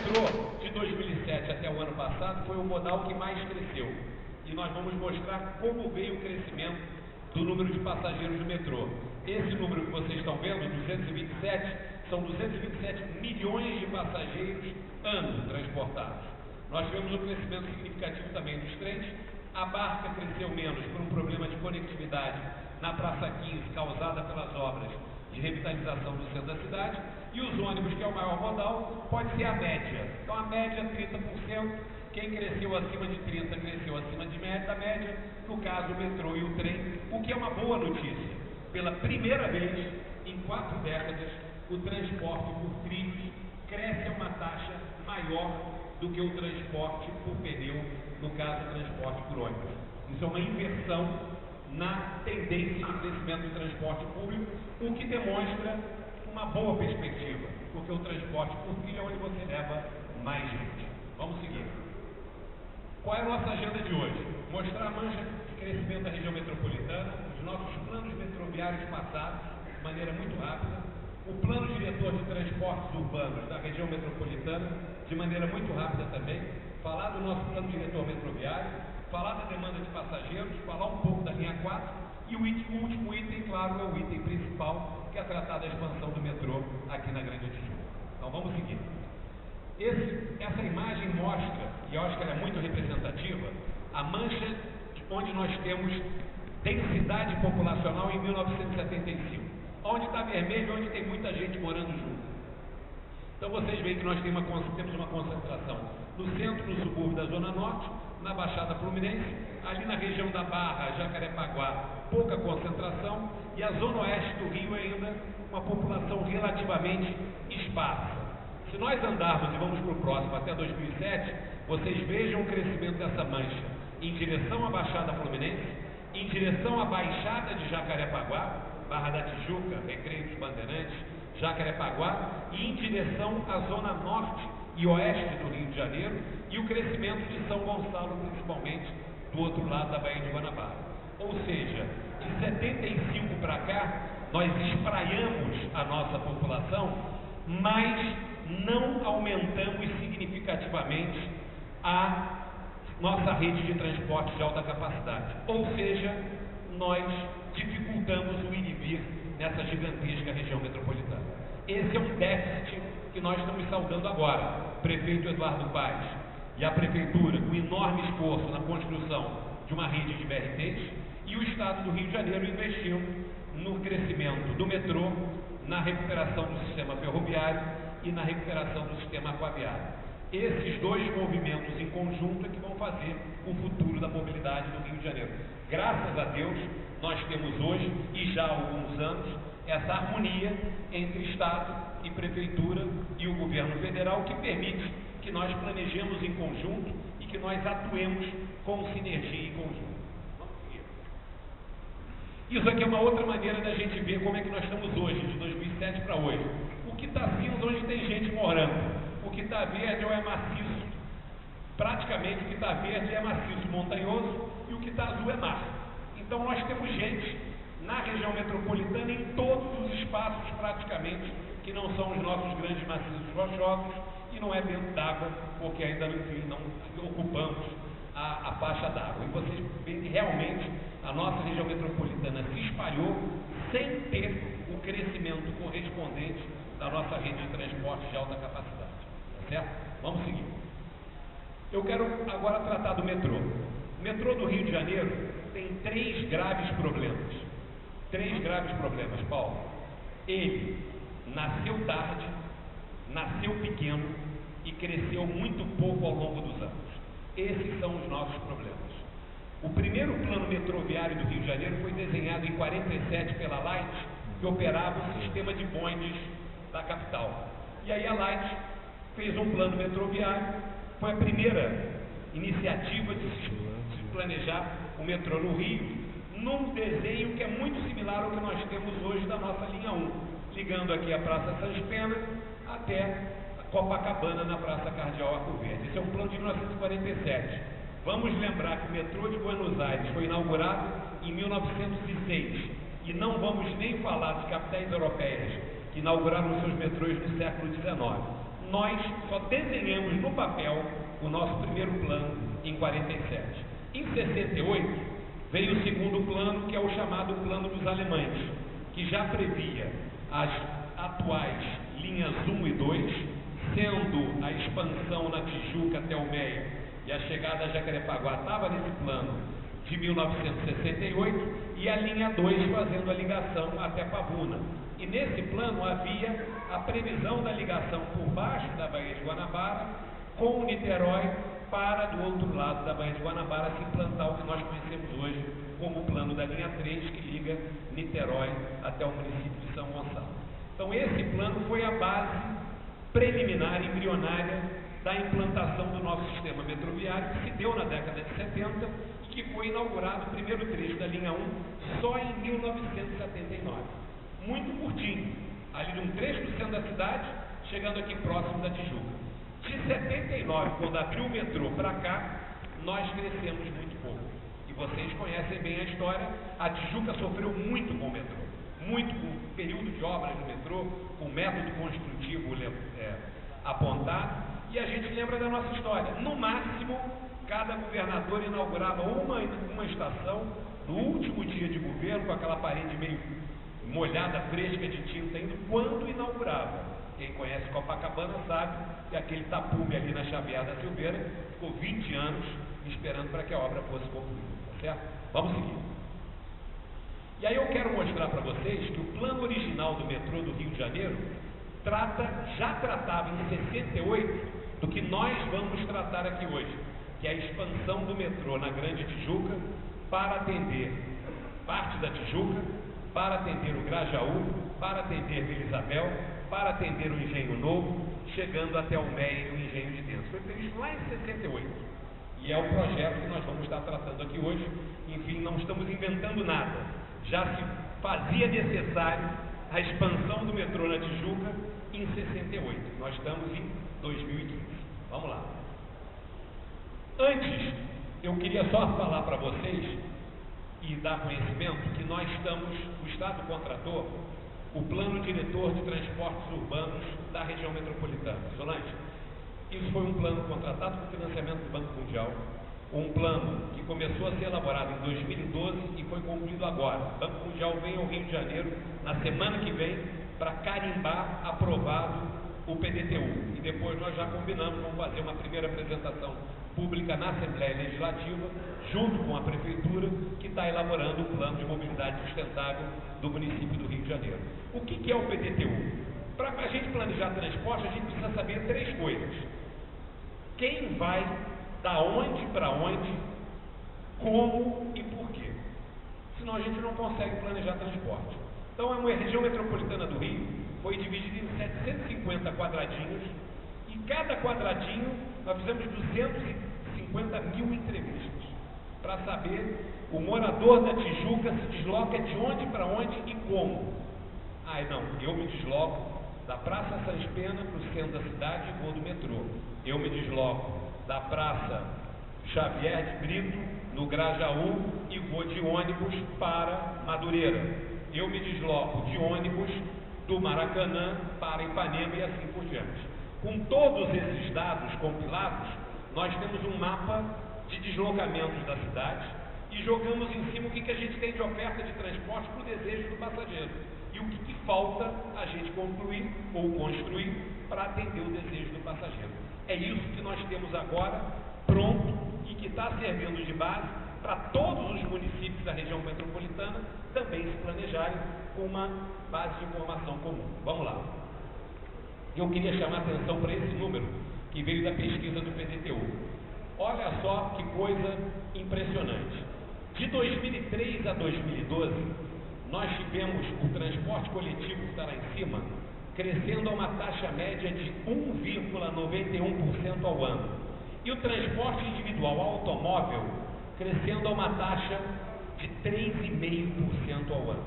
metrô, de 2007 até o ano passado, foi o modal que mais cresceu. E nós vamos mostrar como veio o crescimento do número de passageiros do metrô. Esse número que vocês estão vendo, 227, são 227 milhões de passageiros ano transportados. Nós tivemos um crescimento significativo também dos trens. A Barca cresceu menos por um problema de conectividade na Praça 15, causada pelas obras de revitalização do centro da cidade, e os ônibus, que é o maior modal, pode ser a média. Então a média 30%, quem cresceu acima de 30% cresceu acima da média, no caso o metrô e o trem, o que é uma boa notícia. Pela primeira vez em 4 décadas, o transporte por trilhos cresce a uma taxa maior do que o transporte por pneu, no caso o transporte por ônibus. Isso é uma inversão na tendência de crescimento do transporte público, o que demonstra uma boa perspectiva, porque o transporte por trilho é onde você leva mais gente. Vamos seguir. Qual é a nossa agenda de hoje? Mostrar a mancha de crescimento da região metropolitana, os nossos planos metroviários passados, de maneira muito rápida, o plano diretor de transportes urbanos da região metropolitana, de maneira muito rápida também, falar do nosso plano diretor metroviário, falar da demanda de passageiros, falar um pouco da linha 4, e o último item, claro, é o item principal, que é tratar da expansão do metrô aqui na Grande Tijuca. Então vamos seguir. Essa imagem mostra, e eu acho que ela é muito representativa, a mancha onde nós temos densidade populacional em 1975. Onde está vermelho, onde tem muita gente morando junto. Então vocês veem que nós temos uma concentração no centro, no subúrbio da Zona Norte, na Baixada Fluminense, ali na região da Barra, Jacarepaguá, pouca concentração, e a Zona Oeste do Rio ainda uma população relativamente esparsa. Se nós andarmos, e vamos para o próximo, até 2007, vocês vejam o crescimento dessa mancha em direção à Baixada Fluminense, em direção à Baixada de Jacarepaguá, Barra da Tijuca, Recreio dos Bandeirantes, Jacarepaguá, e em direção à Zona Norte e Oeste do Rio de Janeiro, e o crescimento de São Gonçalo, principalmente do outro lado da Baía de Guanabara. Ou seja, de 75 para cá, nós espraiamos a nossa população, mas não aumentamos significativamente a nossa rede de transporte de alta capacidade. Ou seja, nós dificultamos o ir e vir nessa gigantesca região metropolitana. Esse é um déficit que nós estamos saudando agora. O prefeito Eduardo Paes e a prefeitura, com enorme esforço na construção de uma rede de BRTs, e o Estado do Rio de Janeiro investindo no crescimento do metrô, na recuperação do sistema ferroviário e na recuperação do sistema aquaviário. Esses dois movimentos em conjunto é que vão fazer o futuro da mobilidade do Rio de Janeiro. Graças a Deus, nós temos hoje, e já há alguns anos, essa harmonia entre Estado e Prefeitura e o Governo Federal, que permite que nós planejemos em conjunto e que nós atuemos com sinergia em conjunto. Vamos seguir. Isso aqui é uma outra maneira da gente ver como é que nós estamos hoje, de 2007 para hoje. O que está cinza, onde tem gente morando. O que está verde ou é maciço. Praticamente o que está verde é maciço montanhoso e o que está azul é mar. Então nós temos gente na região metropolitana em todos os espaços praticamente que não são os nossos grandes maciços rochosos e não é dentro d'água, porque ainda não ocupamos a faixa d'água. E vocês veem que realmente a nossa região metropolitana se espalhou sem ter o crescimento correspondente da nossa rede de transporte de alta capacidade. Tá certo? Vamos seguir. Eu quero agora tratar do metrô. O metrô do Rio de Janeiro tem 3 graves problemas. 3 graves problemas, Paulo. Ele nasceu tarde, nasceu pequeno e cresceu muito pouco ao longo dos anos. Esses são os nossos problemas. O primeiro plano metroviário do Rio de Janeiro foi desenhado em 47 pela Light, que operava o sistema de bondes da capital. E aí a Light fez um plano metroviário, foi a primeira iniciativa de se planejar o metrô no Rio, num desenho que é muito similar ao que nós temos hoje da nossa linha 1, ligando aqui a Praça Sans Pena até Copacabana, na Praça Cardeal Arco Verde. Esse é um plano de 1947. Vamos lembrar que o metrô de Buenos Aires foi inaugurado em 1906, e não vamos nem falar de capitais europeias que inauguraram seus metrôs no século XIX. nós só desenhamos no papel o nosso primeiro plano em 47. Em 68, veio o segundo plano, que é o chamado Plano dos Alemães, que já previa as atuais linhas 1 e 2, sendo a expansão na Tijuca até o Meia e a chegada a Jacarepaguá estava nesse plano de 1968, e a linha 2 fazendo a ligação até Pavuna. E nesse plano havia a previsão da ligação por baixo da Baía de Guanabara com Niterói para, do outro lado da Baía de Guanabara, se implantar o que nós conhecemos hoje como o plano da linha 3, que liga Niterói até o município de São Gonçalo. Então esse plano foi a base preliminar, embrionária, da implantação do nosso sistema metroviário, que se deu na década de 70 e que foi inaugurado o primeiro trecho da linha 1 só em 1979. Muito curtinho, ali de um trecho do centro da cidade, chegando aqui próximo da Tijuca. De 79, quando abriu o metrô para cá, nós crescemos muito pouco. E vocês conhecem bem a história, a Tijuca sofreu muito com o metrô, muito com o período de obras do metrô, com o método construtivo apontado, e a gente lembra da nossa história. No máximo, cada governador inaugurava uma estação no último dia de governo, com aquela parede meio molhada, fresca de tinta ainda, quando inaugurava. Quem conhece Copacabana sabe que aquele tapume ali na Xavier da Silveira ficou 20 anos esperando para que a obra fosse concluída, tá certo? Vamos seguir. E aí eu quero mostrar para vocês que o plano original do metrô do Rio de Janeiro já tratava em 68 do que nós vamos tratar aqui hoje, que é a expansão do metrô na Grande Tijuca para atender parte da Tijuca, para atender o Grajaú, para atender Vila Isabel, para atender o Engenho Novo, chegando até o Meia e o Engenho de Dentro. Foi previsto lá em 68. E é o projeto que nós vamos estar tratando aqui hoje. Enfim, não estamos inventando nada. Já se fazia necessário a expansão do metrô na Tijuca em 68. Nós estamos em 2015. Vamos lá. Antes, eu queria só falar para vocês e dar conhecimento que nós estamos, o Estado contratou o Plano Diretor de Transportes Urbanos da região metropolitana. Solange, isso foi um plano contratado com financiamento do Banco Mundial, um plano que começou a ser elaborado em 2012 e foi concluído agora. O Banco Mundial vem ao Rio de Janeiro na semana que vem para carimbar aprovado o PDTU. E depois nós já combinamos, vamos fazer uma primeira apresentação pública na Assembleia Legislativa, junto com a Prefeitura, que está elaborando o Plano de Mobilidade Sustentável do município do Rio de Janeiro. O que é o PDTU? Para a gente planejar transporte, a gente precisa saber três coisas. Quem vai, da onde para onde, como e por quê. Senão a gente não consegue planejar transporte. Então, a região metropolitana do Rio foi dividida em 750 quadradinhos, e cada quadradinho nós fizemos 250 mil entrevistas para saber o morador da Tijuca se desloca de onde para onde e como. Ah, não, eu me desloco da Praça Sans Pena para o centro da cidade e vou do metrô. Eu me desloco da Praça Xavier de Brito, no Grajaú, e vou de ônibus para Madureira. Eu me desloco de ônibus do Maracanã para Ipanema e assim por diante. Com todos esses dados compilados, nós temos um mapa de deslocamentos da cidade e jogamos em cima o que a gente tem de oferta de transporte para o desejo do passageiro e o que falta a gente concluir ou construir para atender o desejo do passageiro. É isso que nós temos agora pronto e que está servindo de base para todos os municípios da região metropolitana também se planejarem com uma base de informação comum. Vamos lá. Eu queria chamar a atenção para esse número que veio da pesquisa do PDTU. Olha só que coisa impressionante. De 2003 a 2012, nós tivemos o transporte coletivo, que está lá em cima, crescendo a uma taxa média de 1,91% ao ano. E o transporte individual automóvel crescendo a uma taxa de 3,5% ao ano.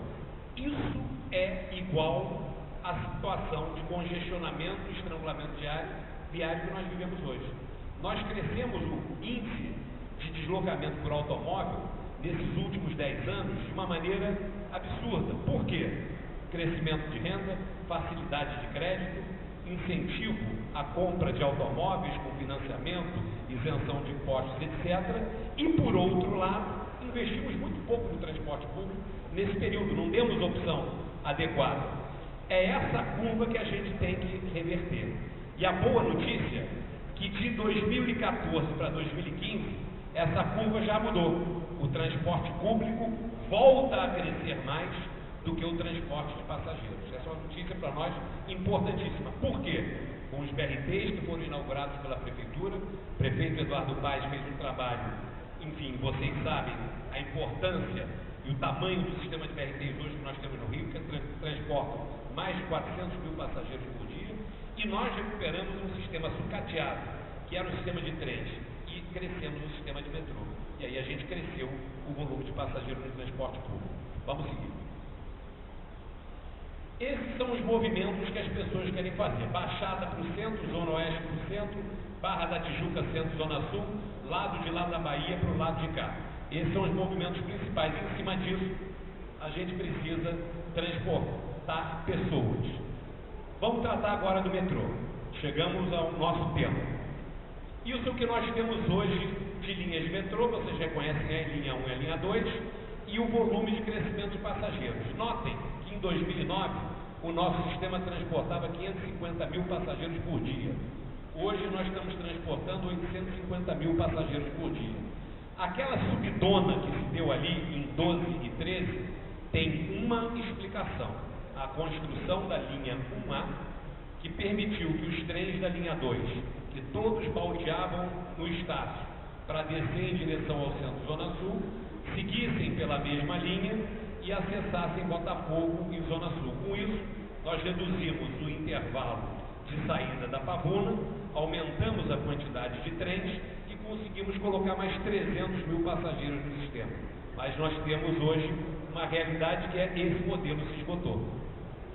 Isso é igual à situação de congestionamento e estrangulamento viário que nós vivemos hoje. Nós crescemos o índice de deslocamento por automóvel nesses últimos 10 anos de uma maneira absurda. Por quê? Crescimento de renda, facilidade de crédito, incentivo à compra de automóveis com financiamento, isenção de impostos, etc. E, por outro lado, investimos muito pouco no transporte público nesse período, não demos opção adequada. É essa curva que a gente tem que reverter. E a boa notícia é que de 2014 para 2015, essa curva já mudou. O transporte público volta a crescer mais do que o transporte de passageiros. Essa é uma notícia para nós importantíssima. Por quê? Com os BRTs que foram inaugurados pela Prefeitura, o prefeito Eduardo Paes fez um trabalho, enfim, vocês sabem a importância e o tamanho do sistema de BRTs hoje que nós temos no Rio, que transportam mais de 400 mil passageiros por dia, e nós recuperamos um sistema sucateado, que era o sistema de trens, e crescemos o sistema de metrô. E aí a gente cresceu o volume de passageiros no transporte público. Vamos seguir. Esses são os movimentos que as pessoas querem fazer. Baixada para o centro, Zona Oeste para o centro, Barra da Tijuca, centro, Zona Sul, lado de lá da Bahia para o lado de cá. Esses são os movimentos principais. Em cima disso, a gente precisa transportar pessoas. Vamos tratar agora do metrô. Chegamos ao nosso tema. Isso que nós temos hoje de linhas de metrô, vocês reconhecem a linha 1 e a linha 2, e o volume de crescimento de passageiros. Notem que em 2009, o nosso sistema transportava 550 mil passageiros por dia. Hoje nós estamos transportando 850 mil passageiros por dia. Aquela subidona que se deu ali em 12 e 13 tem uma explicação. A construção da linha 1A, que permitiu que os trens da linha 2, que todos baldeavam no Estácio para descer em direção ao centro Zona Sul, seguissem pela mesma linha e acessassem Botafogo e Zona Sul. Com isso, nós reduzimos o intervalo de saída da Pavuna, aumentamos a quantidade de trens e conseguimos colocar mais 300 mil passageiros no sistema. Mas nós temos hoje uma realidade que é esse modelo se esgotou.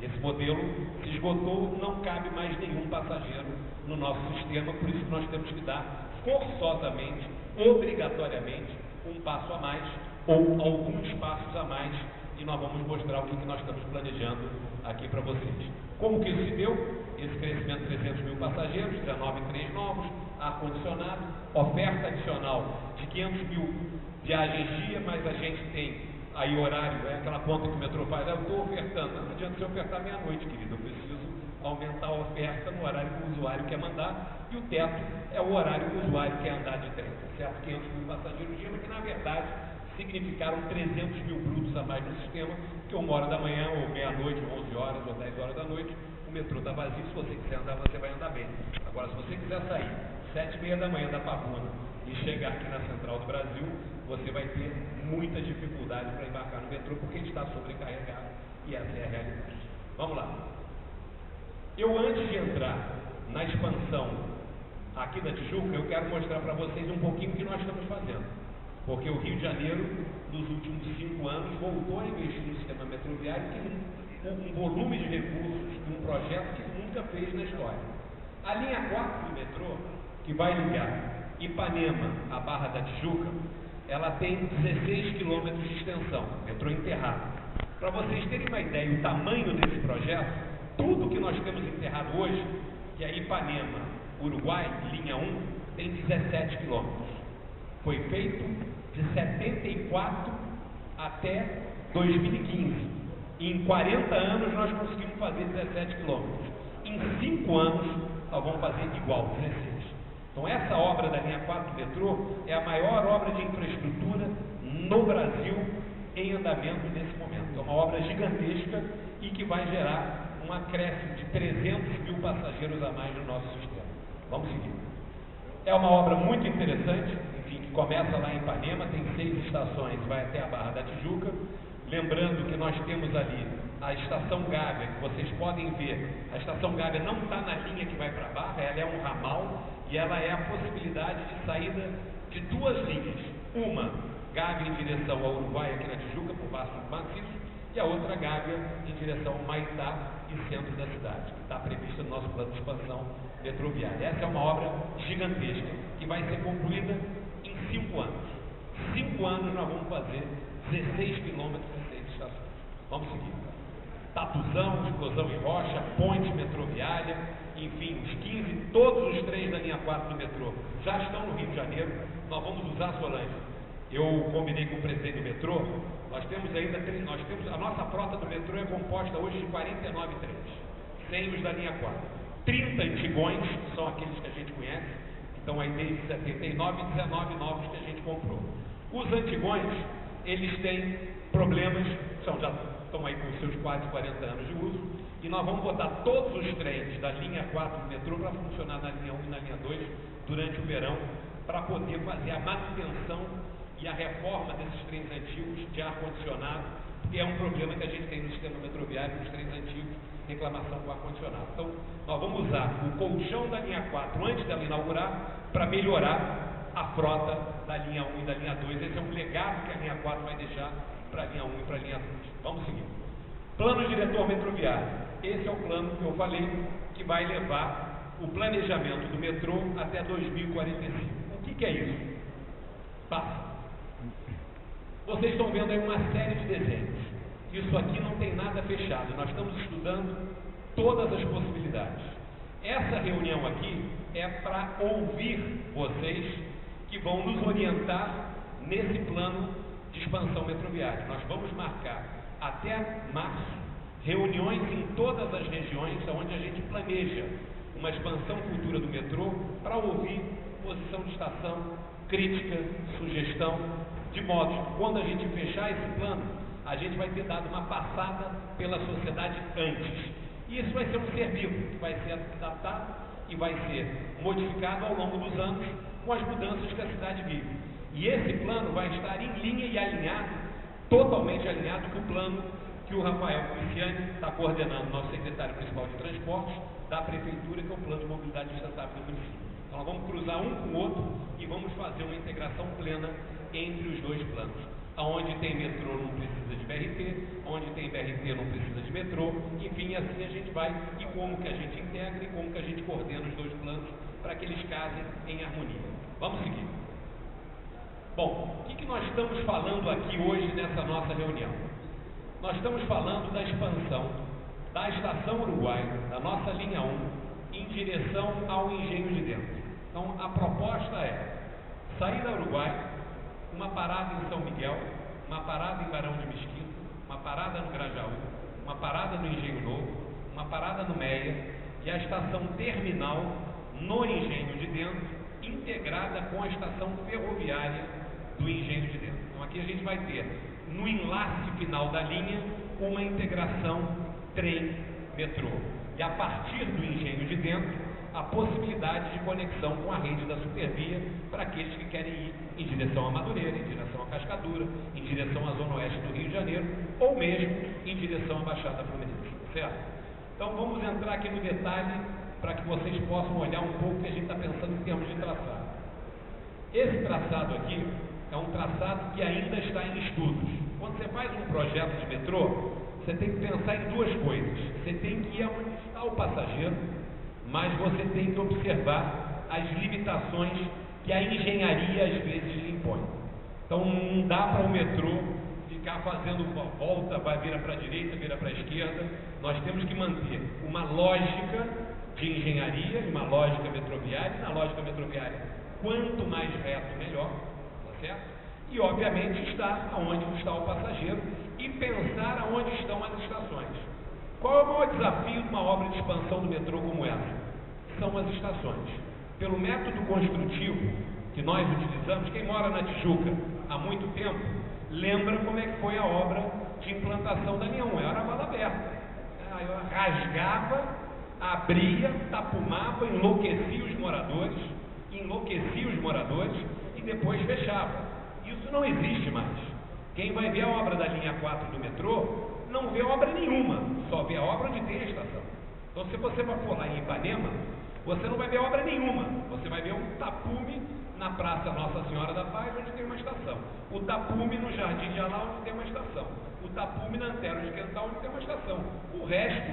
Esse modelo se esgotou, não cabe mais nenhum passageiro no nosso sistema, por isso nós temos que dar forçosamente, obrigatoriamente, um passo a mais ou alguns passos a mais, e nós vamos mostrar o que nós estamos planejando aqui para vocês. Como que isso se deu? Esse crescimento de 300 mil passageiros, 19 trens novos, ar-condicionado, oferta adicional de 500 mil viagens dia, mas a gente tem aí horário, é aquela conta que o metrô faz, eu estou ofertando, não adianta você ofertar meia-noite, querido, eu preciso aumentar a oferta no horário que o usuário quer mandar, e o teto é o horário que o usuário quer andar de trem, certo? 500 mil passageiros dia, mas que na verdade significaram 300 mil brutos a mais no sistema, que 1h da manhã, ou meia-noite, 11 horas, ou 10 horas da noite, o metrô está vazio, se você quiser andar, você vai andar bem. Agora, se você quiser sair 7h30 da manhã da Pavuna e chegar aqui na Central do Brasil, você vai ter muita dificuldade para embarcar no metrô, porque ele está sobrecarregado, e essa é a realidade. Vamos lá. Eu, antes de entrar na expansão aqui da Tijuca, eu quero mostrar para vocês um pouquinho o que nós estamos fazendo. Porque o Rio de Janeiro, nos últimos 5 anos, voltou a investir no sistema metroviário com um volume de recursos, um projeto que nunca fez na história. A linha 4 do metrô, que vai ligar Ipanema à Barra da Tijuca, ela tem 16 quilômetros de extensão, metrô enterrado. Para vocês terem uma ideia do tamanho desse projeto, tudo que nós temos enterrado hoje, que é Ipanema, Uruguai, linha 1, tem 17 quilômetros. Foi feito de 74 até 2015. E em 40 anos nós conseguimos fazer 17 quilômetros. Em 5 anos nós vamos fazer igual, 16. Então essa obra da linha 4 do metrô é a maior obra de infraestrutura no Brasil em andamento nesse momento. É uma obra gigantesca e que vai gerar um acréscimo de 300 mil passageiros a mais no nosso sistema. Vamos seguir. É uma obra muito interessante, enfim, que começa lá em Ipanema, tem 6 estações, vai até a Barra da Tijuca. Lembrando que nós temos ali a Estação Gávea, que vocês podem ver, a Estação Gávea não está na linha que vai para a Barra, ela é um ramal e ela é a possibilidade de saída de 2 linhas. Uma, Gávea em direção ao Uruguai, aqui na Tijuca, por Vasco do Maciço, e a outra Gávea em direção ao Maitá e centro da cidade, que está prevista no nosso plano de expansão metroviária. Essa é uma obra gigantesca, que vai ser concluída em 5 anos. 5 anos nós vamos fazer 16 quilômetros de 6 estações. Vamos seguir. Tatuzão, Explosão em Rocha, ponte metroviária, todos os trens da linha 4 do metrô já estão no Rio de Janeiro. Nós vamos usar, Solange, eu combinei com o presidente do metrô, a nossa frota do metrô é composta hoje de 49 trens, sem os da linha 4. 30 antigões, que são aqueles que a gente conhece, então aí desde 79 e 19 novos que a gente comprou. Os antigões, eles têm problemas, já estão aí com seus quase 40 anos de uso, e nós vamos botar todos os trens da linha 4 do metrô para funcionar na linha 1 e na linha 2 durante o verão, para poder fazer a manutenção e a reforma desses trens antigos de ar-condicionado, que é um problema que a gente tem no sistema metroviário, nos trens antigos, reclamação com ar-condicionado. Então, nós vamos usar o colchão da linha 4 antes dela inaugurar, para melhorar a frota da linha 1 e da linha 2. Esse é um legado que a linha 4 vai deixar para a linha 1 e para a linha 2. Vamos seguir. Plano diretor metroviário. Esse é o plano que eu falei que vai levar o planejamento do metrô até 2045. O que é isso? Passa. Vocês estão vendo aí uma série de desenhos. Isso aqui não tem nada fechado. Nós estamos estudando todas as possibilidades. Essa reunião aqui é para ouvir vocês que vão nos orientar nesse plano de expansão metroviária. Nós vamos marcar até março reuniões em todas as regiões onde a gente planeja uma expansão futura do metrô, para ouvir posição de estação, crítica, sugestão, de modo que quando a gente fechar esse plano, a gente vai ter dado uma passada pela sociedade antes. E isso vai ser um ser vivo, que vai ser adaptado e vai ser modificado ao longo dos anos com as mudanças que a cidade vive. E esse plano vai estar em linha e alinhado, totalmente alinhado com o plano que o Rafael Cristiani está coordenando, nosso secretário principal de transportes da Prefeitura, que é o Plano de Mobilidade Sustentável do município. Então, nós vamos cruzar um com o outro e vamos fazer uma integração plena entre os dois planos. Onde tem metrô não precisa de BRT, onde tem BRT não precisa de metrô, enfim, assim a gente vai, e como que a gente integra e como que a gente coordena os dois planos para que eles casem em harmonia. Vamos seguir. Bom, o que nós estamos falando aqui hoje nessa nossa reunião? Nós estamos falando da expansão da Estação Uruguai, da nossa linha 1, em direção ao Engenho de Dentro. Então, a proposta é sair da Uruguai, uma parada em São Miguel, uma parada em Barão de Mesquita, uma parada no Grajaú, uma parada no Engenho Novo, uma parada no Meia e a estação terminal no Engenho de Dentro, integrada com a estação ferroviária do Engenho de Dentro. Então aqui a gente vai ter, no enlace final da linha, uma integração trem-metrô. E a partir do Engenho de Dentro, a possibilidade de conexão com a rede da Supervia para aqueles que querem ir em direção a Madureira, em direção a Cascadura, em direção à Zona Oeste do Rio de Janeiro, ou mesmo em direção à Baixada Fluminense, certo? Então vamos entrar aqui no detalhe para que vocês possam olhar um pouco o que a gente está pensando em termos de traçado. Esse traçado aqui é um traçado que ainda está em estudos. Quando você faz um projeto de metrô, você tem que pensar em duas coisas. Você tem que ir aonde está o passageiro, mas você tem que observar as limitações que a engenharia às vezes lhe impõe. Então não dá para o metrô ficar fazendo uma volta, vai virar para a direita, vira para a esquerda. Nós temos que manter uma lógica de engenharia, uma lógica metroviária. E na lógica metroviária, quanto mais reto, melhor, tá certo? E obviamente estar aonde está o passageiro e pensar aonde estão as estações. Qual é o maior desafio de uma obra de expansão do metrô como essa? São as estações. Pelo método construtivo que nós utilizamos, quem mora na Tijuca há muito tempo, lembra como é que foi a obra de implantação da linha 1. Era a vala aberta. Eu rasgava, abria, tapumava, enlouquecia os moradores e depois fechava. Isso não existe mais. Quem vai ver a obra da linha 4 do metrô não vê obra nenhuma, só vê a obra onde tem a estação. Então, se você for lá em Ipanema, você não vai ver obra nenhuma. Você vai ver um tapume na Praça Nossa Senhora da Paz, onde tem uma estação. O tapume no Jardim de Alá, onde tem uma estação. O tapume na Antero de Quental, onde tem uma estação. O resto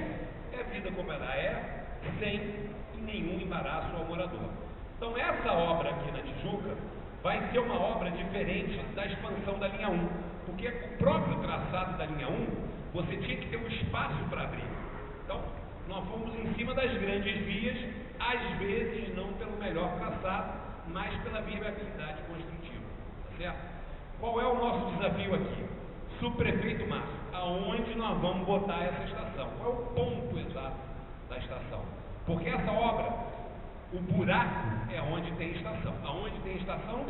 é vida como ela é, sem nenhum embaraço ao morador. Então, essa obra aqui na Tijuca vai ser uma obra diferente da expansão da linha 1. Porque o próprio traçado da linha 1, você tinha que ter um espaço para abrir. Então, nós fomos em cima das grandes vias, a às vezes não pelo melhor traçado, mas pela viabilidade construtiva, tá certo? Qual é o nosso desafio aqui? Subprefeito Márcio, aonde nós vamos botar essa estação? Qual é o ponto exato da estação? Porque essa obra, o buraco é onde tem estação. Aonde tem estação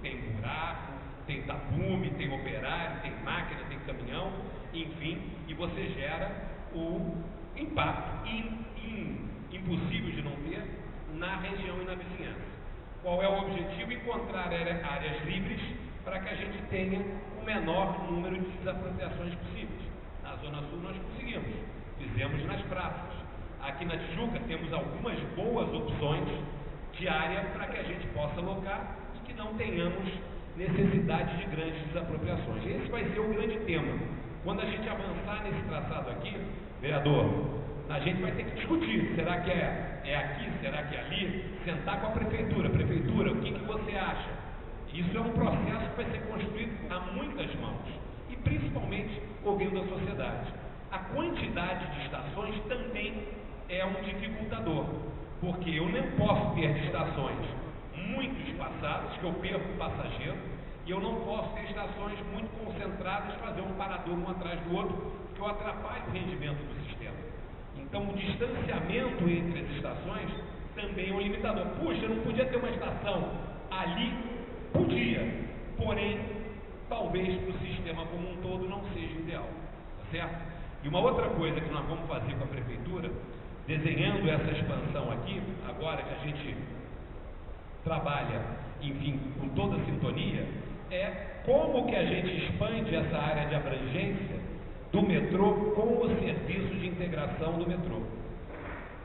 tem buraco, tem tapume, tem operário, tem máquina, tem caminhão, enfim, e você gera o impacto impossível de não ter na região e na vizinhança. Qual é o objetivo? Encontrar áreas livres para que a gente tenha o menor número de desapropriações possíveis. Na Zona Sul nós conseguimos, fizemos nas praças. Aqui na Tijuca temos algumas boas opções de área para que a gente possa alocar e que não tenhamos necessidade de grandes desapropriações. Esse vai ser o grande tema. Quando a gente avançar nesse traçado aqui, vereador, a gente vai ter que discutir, será que é aqui, será que é ali, sentar com a prefeitura, o que você acha? Isso é um processo que vai ser construído a muitas mãos, e principalmente ouvindo a sociedade. A quantidade de estações também é um dificultador, porque eu não posso ter estações muito espaçadas, que eu perco o passageiro, e eu não posso ter estações muito concentradas, fazer um parador um atrás do outro, que eu atrapalho o rendimento do sistema. Então, o distanciamento entre as estações também é um limitador. Puxa, não podia ter uma estação ali? Podia, porém, talvez para o sistema como um todo não seja ideal, tá certo? E uma outra coisa que nós vamos fazer com a prefeitura, desenhando essa expansão aqui, agora que a gente trabalha, enfim, com toda a sintonia, é como que a gente expande essa área de abrangência do metrô com o serviço de integração do metrô.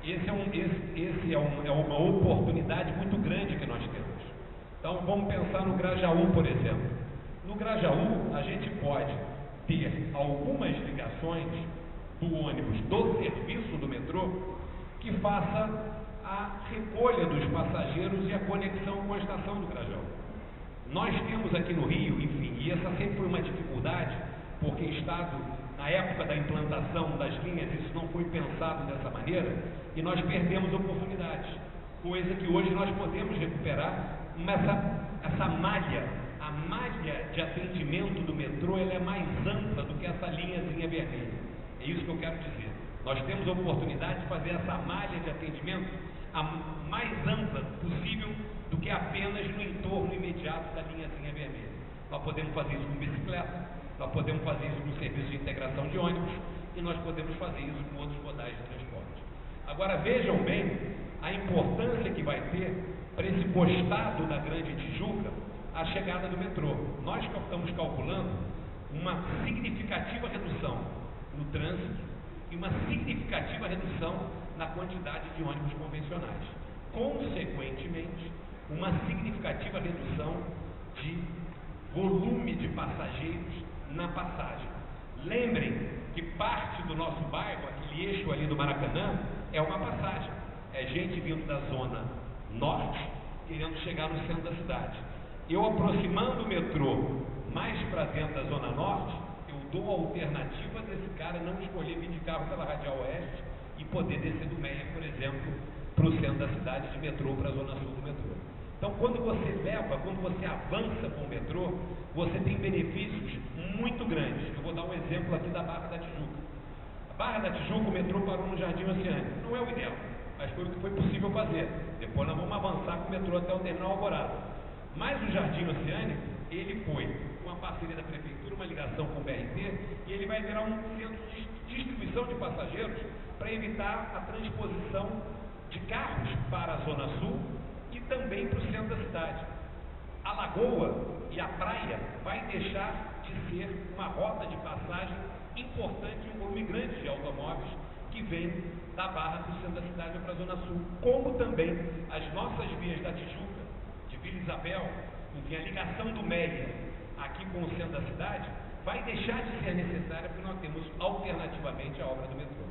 Esse é uma oportunidade muito grande que nós temos. Então vamos pensar no Grajaú, por exemplo. No Grajaú a gente pode ter algumas ligações do ônibus do serviço do metrô que faça a recolha dos passageiros e a conexão com a estação do Grajaú. Nós temos aqui no Rio, enfim, e essa sempre foi uma dificuldade, porque Estado, na época da implantação das linhas, isso não foi pensado dessa maneira, e nós perdemos oportunidades, coisa que hoje nós podemos recuperar, mas essa malha, a malha de atendimento do metrô, ela é mais ampla do que essa linhazinha vermelha. É isso que eu quero dizer. Nós temos a oportunidade de fazer essa malha de atendimento a mais ampla possível do que apenas no entorno imediato da linhazinha vermelha. Nós podemos fazer isso com bicicleta, nós podemos fazer isso com serviço de integração de ônibus e nós podemos fazer isso com outros modais de transporte. Agora vejam bem a importância que vai ter para esse costado da Grande Tijuca a chegada do metrô. Nós estamos calculando uma significativa redução no trânsito e uma significativa redução na quantidade de ônibus convencionais. Consequentemente, uma significativa redução de volume de passageiros na passagem. Lembrem que parte do nosso bairro, aquele eixo ali do Maracanã, é uma passagem. É gente vindo da zona norte, querendo chegar no centro da cidade. Eu aproximando o metrô mais para dentro da zona norte, eu dou a alternativa desse cara não escolher vir de carro pela Radial Oeste e poder descer do Meia, por exemplo, para o centro da cidade de metrô, para a zona sul do metrô. Então, quando você avança com o metrô, você tem benefícios muito grandes. Eu vou dar um exemplo aqui da Barra da Tijuca. A Barra da Tijuca, o metrô parou no Jardim Oceânico. Não é o ideal, mas foi o que foi possível fazer. Depois nós vamos avançar com o metrô até o Terminal Alvorada. Mas o Jardim Oceânico, ele foi, com a parceria da Prefeitura, uma ligação com o BRT, e ele vai virar um centro de distribuição de passageiros para evitar a transposição de carros para a Zona Sul e também para o centro da cidade. A lagoa e a praia vai deixar de ser uma rota de passagem importante e um volume grande de automóveis que vem da Barra para o centro da cidade ou para a Zona Sul, como também as nossas vias da Tijuca, de Vila Isabel, enfim, a ligação do Meia aqui com o centro da cidade, vai deixar de ser necessária porque nós temos alternativamente a obra do metrô.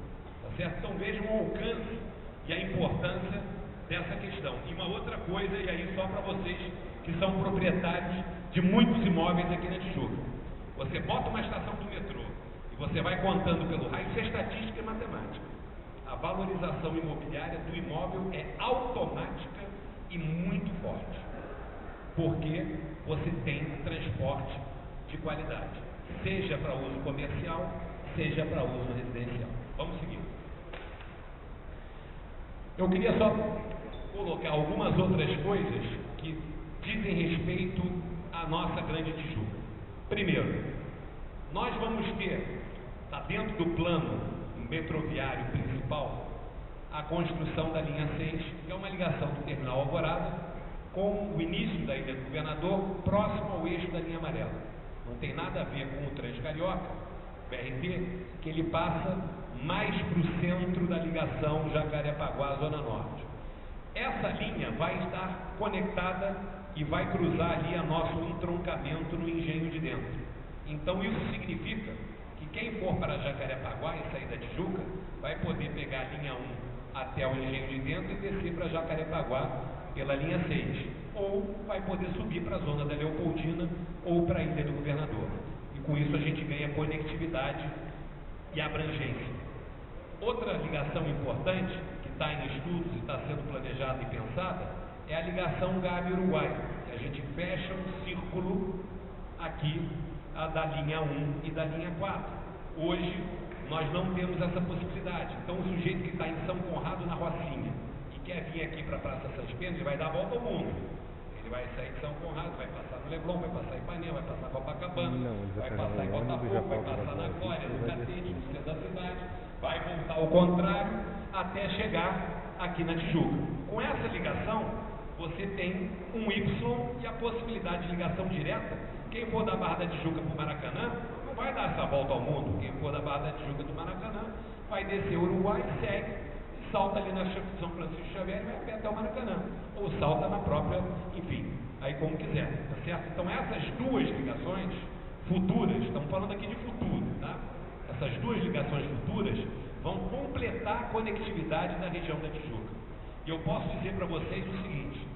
Tá certo? Então vejam o alcance e a importância dessa questão. E uma outra coisa, e aí só para vocês que são proprietários de muitos imóveis aqui na Tijuca. Você bota uma estação do metrô e você vai contando pelo raio, isso é estatística e matemática. A a valorização imobiliária do imóvel é automática e muito forte, porque você tem transporte de qualidade, seja para uso comercial, seja para uso residencial. Vamos seguir. Eu queria só colocar algumas outras coisas que dizem respeito à nossa Grande Tijuca. Primeiro, nós vamos ter, está dentro do plano metroviário principal, a construção da linha 6, que é uma ligação do terminal Alvorada com o início da Ilha do Governador, próximo ao eixo da linha amarela. Não tem nada a ver com o Transcarioca, BRT, que ele passa mais para o centro da ligação Jacarepaguá-Zona Norte. Essa linha vai estar conectada e vai cruzar ali a nosso entroncamento no Engenho de Dentro. Então isso significa que quem for para Jacarepaguá e sair da Tijuca vai poder pegar a linha 1 até o Engenho de Dentro e descer para Jacarepaguá pela linha 6, ou vai poder subir para a zona da Leopoldina ou para a Ilha do Governador. E com isso a gente ganha conectividade e abrangência. Outra ligação importante que está em estudos e está sendo planejada e pensada é a ligação Gávea-Uruguai, que a gente fecha um círculo aqui da linha 1 e da linha 4. Hoje nós não temos essa possibilidade. Então o sujeito que está em São Conrado, na Rocinha, e quer vir aqui para a Praça São Pedro, ele vai dar a volta ao mundo. Ele vai sair de São Conrado, vai passar no Leblon, vai passar em Ipanema, vai passar em Copacabana, vai passar em Botafogo, vai passar na Glória, no Catete, no centro da cidade, vai voltar ao contrário até chegar aqui na Tijuca. Com essa ligação, você tem um Y e a possibilidade de ligação direta. Quem for da Barra da Tijuca para o Maracanã, não vai dar essa volta ao mundo. Quem for da Barra da Tijuca do Maracanã, vai descer o Uruguai, segue, salta ali na São Francisco Xavier e vai até o Maracanã. Ou salta na própria, enfim, aí como quiser, tá certo? Então essas duas ligações futuras, estamos falando aqui de futuro, tá? Essas duas ligações futuras vão completar a conectividade da região da Tijuca. E eu posso dizer para vocês o seguinte: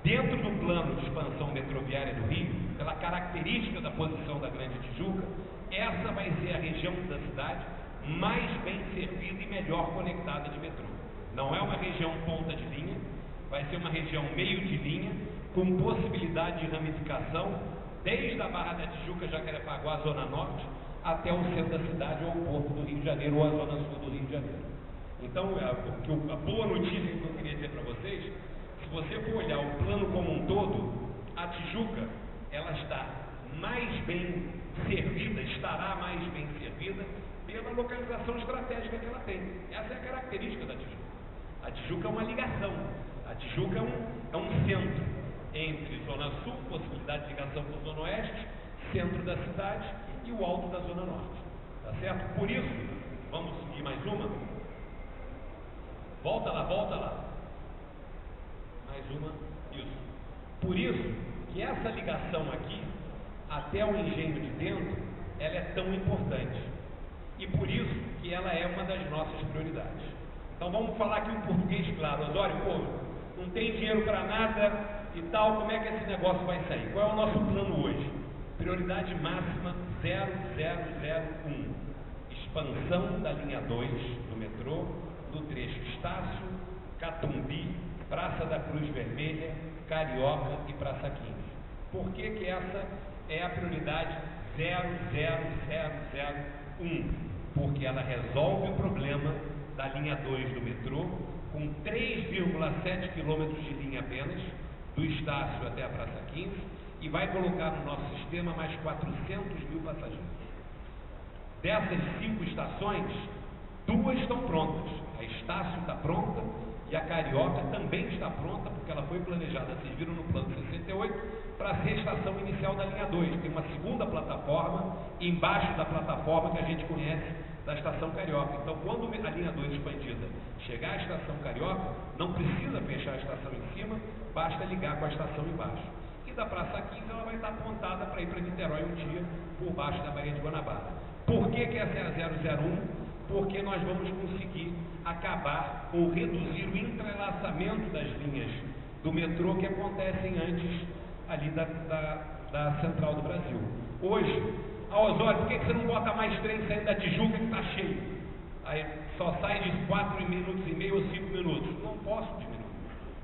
dentro do plano de expansão metroviária do Rio, pela característica da posição da Grande Tijuca, essa vai ser a região da cidade mais bem servida e melhor conectada de metrô. Não é uma região ponta de linha, vai ser uma região meio de linha, com possibilidade de ramificação, desde a Barra da Tijuca, Jacarepaguá, Zona Norte, até o centro da cidade ou o Porto do Rio de Janeiro ou a Zona Sul do Rio de Janeiro. Então, a boa notícia que eu queria dizer para vocês, se você for olhar o plano como um todo, a Tijuca, ela está mais bem servida, estará mais bem servida pela localização estratégica que ela tem. Essa é a característica da Tijuca. A Tijuca é uma ligação. A Tijuca é um centro entre Zona Sul, possibilidade de ligação com a Zona Oeste, centro da cidade e o alto da Zona Norte. Tá certo? Por isso, vamos seguir mais uma. Volta lá. Mais uma. Isso. Por isso que essa ligação aqui, até o Engenho de Dentro, ela é tão importante. E por isso que ela é uma das nossas prioridades. Então vamos falar aqui um português claro. Osório, pô, não tem dinheiro para nada e tal, como é que esse negócio vai sair? Qual é o nosso plano hoje? Prioridade máxima 0001. Expansão da linha 2 do metrô, do trecho Estácio, Catumbi, Praça da Cruz Vermelha, Carioca e Praça 15. Por que que essa é a prioridade 00001? Porque ela resolve o problema da linha 2 do metrô, com 3,7 quilômetros de linha apenas, do Estácio até a Praça 15, e vai colocar no nosso sistema mais 400 mil passageiros. Dessas 5 estações, 2 estão prontas. A Estácio está pronta e a Carioca também está pronta, porque ela foi planejada, vocês viram no plano 68, para ser a estação inicial da linha 2. Tem uma segunda plataforma embaixo da plataforma que a gente conhece da estação Carioca. Então, quando a linha 2 expandida chegar à estação Carioca, não precisa fechar a estação em cima, basta ligar com a estação embaixo. E da Praça 15 ela vai estar apontada para ir para Niterói um dia por baixo da Baía de Guanabara. Por que que essa é a 001? Porque nós vamos conseguir acabar ou reduzir o entrelaçamento das linhas do metrô que acontecem antes ali da Central do Brasil. Hoje, Osório, por que você não bota mais trem saindo da Tijuca que está cheio? aí só sai de 4 minutos e meio ou 5 minutos. Não posso diminuir,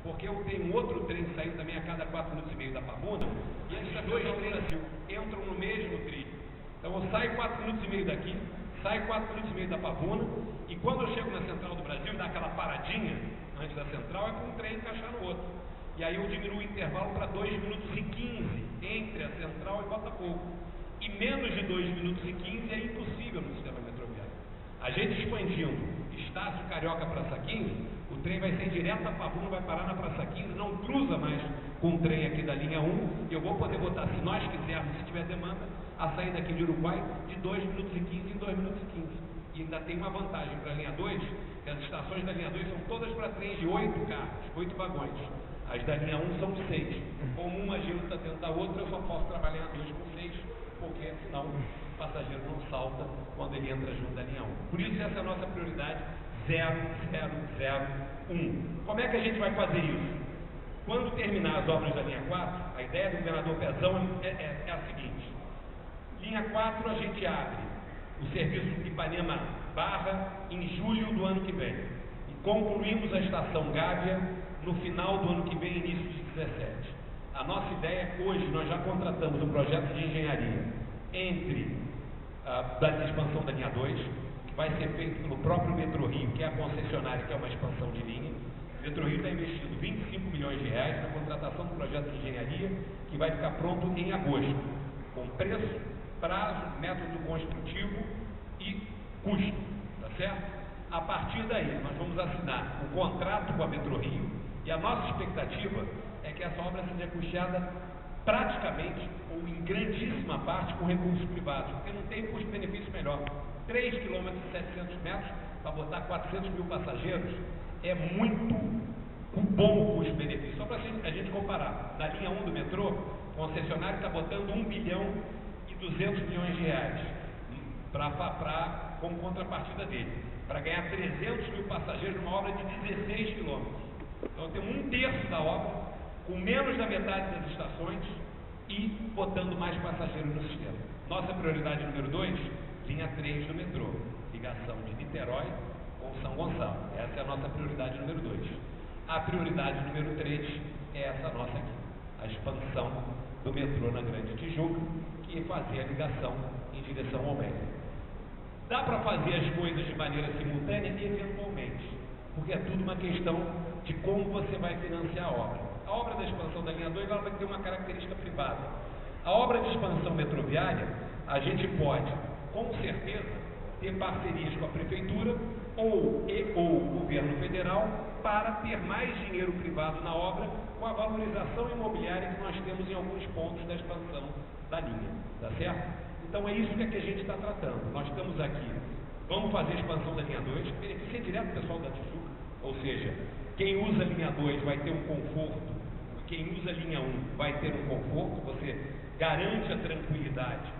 porque eu tenho outro trem saindo também a cada 4 minutos e meio da Pavuna, e esses dois trens entram no mesmo trilho. Então eu saio 4 minutos e meio daqui, saio 4 minutos e meio da Pavuna, e quando eu chego na Central do Brasil, dá aquela paradinha antes da Central, é para um trem encaixar no outro. E aí eu diminuo o intervalo para 2 minutos e 15 entre a Central e Botafogo. E menos de 2 minutos e 15 é impossível no sistema metroviário. A gente expandindo Estácio Carioca Praça 15, o trem vai ser direto da Pavuna, vai parar na Praça 15, não cruza mais com o trem aqui da linha 1, e eu vou poder botar, se nós quisermos, se tiver demanda, a saída aqui de Uruguai de 2 minutos e 15 em 2 minutos e 15. E ainda tem uma vantagem para a linha 2, que as estações da linha 2 são todas para trens de 8 carros, 8 vagões. As da linha 1 são de 6. Como uma gira está dentro da outra, eu só posso trabalhar em 2 com 6, porque senão o passageiro não salta quando ele entra junto da linha 1. Por isso essa é a nossa prioridade 0001. Como é que a gente vai fazer isso? Quando terminar as obras da linha 4, a ideia do governador Pezão é a seguinte: linha 4 a gente abre o serviço de Ipanema Barra em julho do ano que vem. E concluímos a estação Gávea no final do ano que vem, início de 17. A nossa ideia é que hoje nós já contratamos um projeto de engenharia da expansão da linha 2, que vai ser feito pelo próprio Metrorio, que é a concessionária, que é uma expansão de linha. O Metrorio está investindo 25 milhões de reais na contratação do projeto de engenharia, que vai ficar pronto em agosto, com preço, prazo, método construtivo e custo, tá certo? A partir daí, nós vamos assinar um contrato com a Metrorio, e a nossa expectativa é que essa obra seja custeada praticamente, ou em grandíssima parte, com recursos privados, porque não tem custo-benefício melhor. 3 km e 700 metros, para botar 400 mil passageiros, é muito bom o custo-benefício. Só para a gente comparar, na linha 1 do metrô, o concessionário está botando 1 bilhão e 200 milhões de reais como contrapartida dele, para ganhar 300 mil passageiros numa obra de 16 quilômetros. Então tem 1/3 da obra, com menos da metade das estações e botando mais passageiros no sistema. Nossa prioridade número 2, linha 3 do metrô, ligação de Niterói com São Gonçalo. Essa é a nossa prioridade número 2. A prioridade número 3 é essa nossa aqui, a expansão do metrô na Grande Tijuca, que é fazer a ligação em direção ao México. Dá para fazer as coisas de maneira simultânea? Eventualmente, porque é tudo uma questão de como você vai financiar a obra. A obra da expansão da linha 2 ela vai ter uma característica privada. A obra de expansão metroviária, a gente pode, com certeza, ter parcerias com a prefeitura ou o governo federal para ter mais dinheiro privado na obra, com a valorização imobiliária que nós temos em alguns pontos da expansão da linha, tá certo? Então é isso que a gente está tratando. Nós estamos aqui, vamos fazer a expansão da linha 2, beneficia direto o pessoal da Tijuca, ou seja, quem usa a linha 2 vai ter um conforto, quem usa a linha 1 vai ter um conforto, você garante a tranquilidade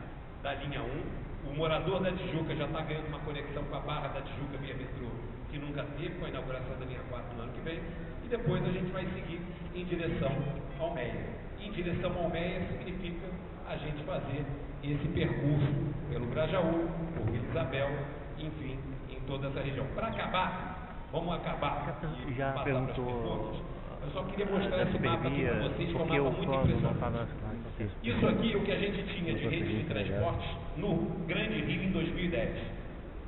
da linha 1, o morador da Tijuca já está ganhando uma conexão com a Barra da Tijuca via metrô, que nunca teve, com a inauguração da linha 4 no ano que vem, e depois a gente vai seguir em direção ao Meia. Em direção ao Meia significa a gente fazer esse percurso pelo Grajaú, por Vila Isabel, enfim, em toda essa região. Para acabar, vamos acabar e já passar perguntou, para as perguntas. Eu só queria mostrar esse mapa aqui para vocês, que é um mapa muito impressionante. Isso aqui é o que a gente tinha de rede de transportes no Grande Rio em 2010.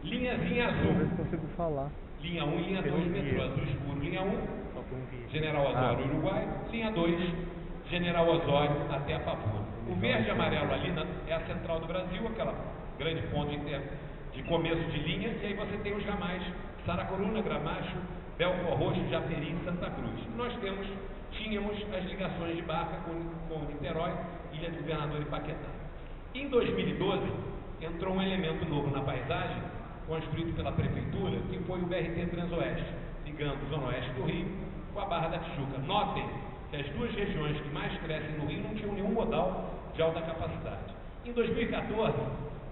Linhazinha azul. Vamos ver se consigo falar. Linha 1 e linha 2 metrô. Azul escuro, linha 1, General Osório, Uruguai. Linha 2, General Osório até a Pavuna. O verde e amarelo ali é a Central do Brasil, aquela grande ponto de começo de linha, e aí você tem os ramais Saracoruna, Gramacho, Belfort Roxo, Japeri e Santa Cruz. E nós tínhamos as ligações de barca com Niterói, Ilha do Governador e Paquetá. Em 2012, entrou um elemento novo na paisagem, construído pela Prefeitura, que foi o BRT Transoeste, ligando o Zona Oeste do Rio com a Barra da Tijuca. Notem que as duas regiões que mais crescem no Rio não tinham nenhum modal de alta capacidade. Em 2014,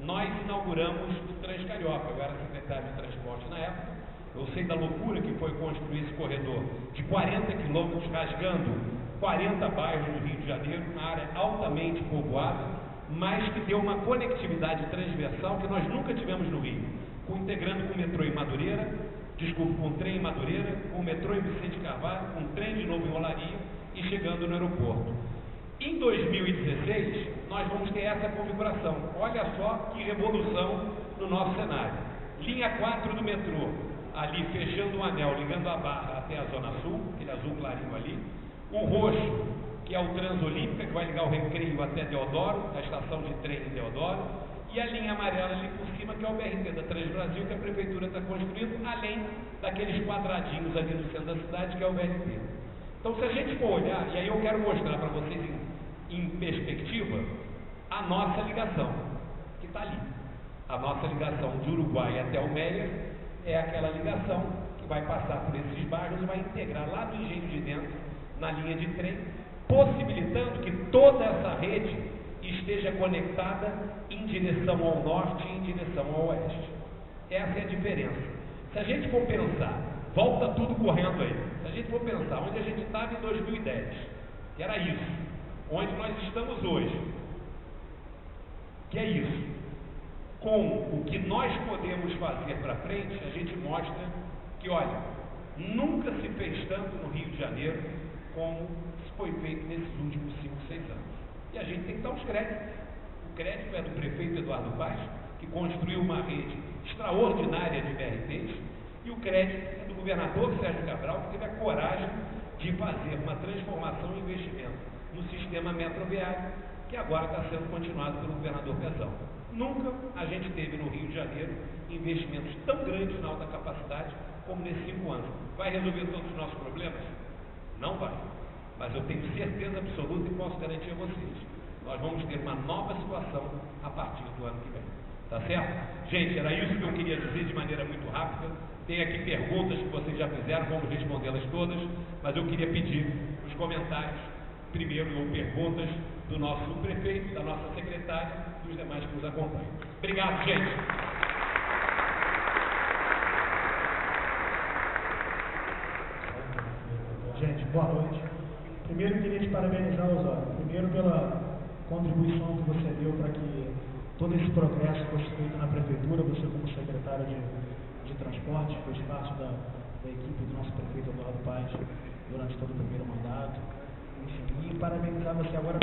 nós inauguramos o Transcarioca. Eu era secretário de Transporte na época. Eu sei da loucura que foi construir esse corredor de 40 quilômetros, rasgando 40 bairros do Rio de Janeiro, uma área altamente povoada, mas que deu uma conectividade transversal que nós nunca tivemos no Rio. integrando com o metrô em Madureira, com o trem em Madureira, com o metrô em Vicente Carvalho, com o trem de novo em Olaria e chegando no aeroporto. Em 2016, nós vamos ter essa configuração. Olha só que revolução no nosso cenário. Linha 4 do metrô, ali fechando o anel, ligando a Barra até a Zona Sul, aquele azul clarinho ali. O roxo, que é o Transolímpica, que vai ligar o Recreio até Deodoro, a estação de trem em Deodoro. E a linha amarela ali por cima, que é o BRT da Transbrasil, que a Prefeitura está construindo, além daqueles quadradinhos ali no centro da cidade, que é o BRT. Então, se a gente for olhar, e aí eu quero mostrar para vocês em perspectiva, a nossa ligação, que está ali. A nossa ligação de Uruguai até Alméria é aquela ligação que vai passar por esses bairros e vai integrar lá no Engenho de Dentro, na linha de trem, possibilitando que toda essa rede esteja conectada em direção ao norte e em direção ao oeste. Essa é a diferença. Se a gente for pensar, volta tudo correndo aí, se a gente for pensar onde a gente estava em 2010, que era isso, onde nós estamos hoje, que é isso, com o que nós podemos fazer para frente, a gente mostra que, olha, nunca se fez tanto no Rio de Janeiro como foi feito nesses últimos 5, 6 anos. E a gente tem que dar os créditos. O crédito é do prefeito Eduardo Paes, que construiu uma rede extraordinária de BRTs, e o crédito é do governador Sérgio Cabral, que teve a coragem de fazer uma transformação e investimento no sistema metroviário, que agora está sendo continuado pelo governador Pezão. Nunca a gente teve no Rio de Janeiro investimentos tão grandes na alta capacidade como nesses 5 anos. Vai resolver todos os nossos problemas? Não vai. Mas eu tenho certeza absoluta e posso garantir a vocês, nós vamos ter uma nova situação a partir do ano que vem. Tá certo? Gente, era isso que eu queria dizer de maneira muito rápida. Tem aqui perguntas que vocês já fizeram, vamos respondê-las todas, mas eu queria pedir os comentários, primeiro, ou perguntas do nosso prefeito, da nossa secretária e dos demais que nos acompanham. Obrigado, gente. Gente, boa noite. Primeiro, eu queria te parabenizar, Osório. Primeiro, pela contribuição que você deu para que todo esse progresso fosse feito na Prefeitura. Você, como secretário de Transportes, fez parte da equipe do nosso prefeito Eduardo Paes durante todo o primeiro mandato. Enfim, e parabenizar você agora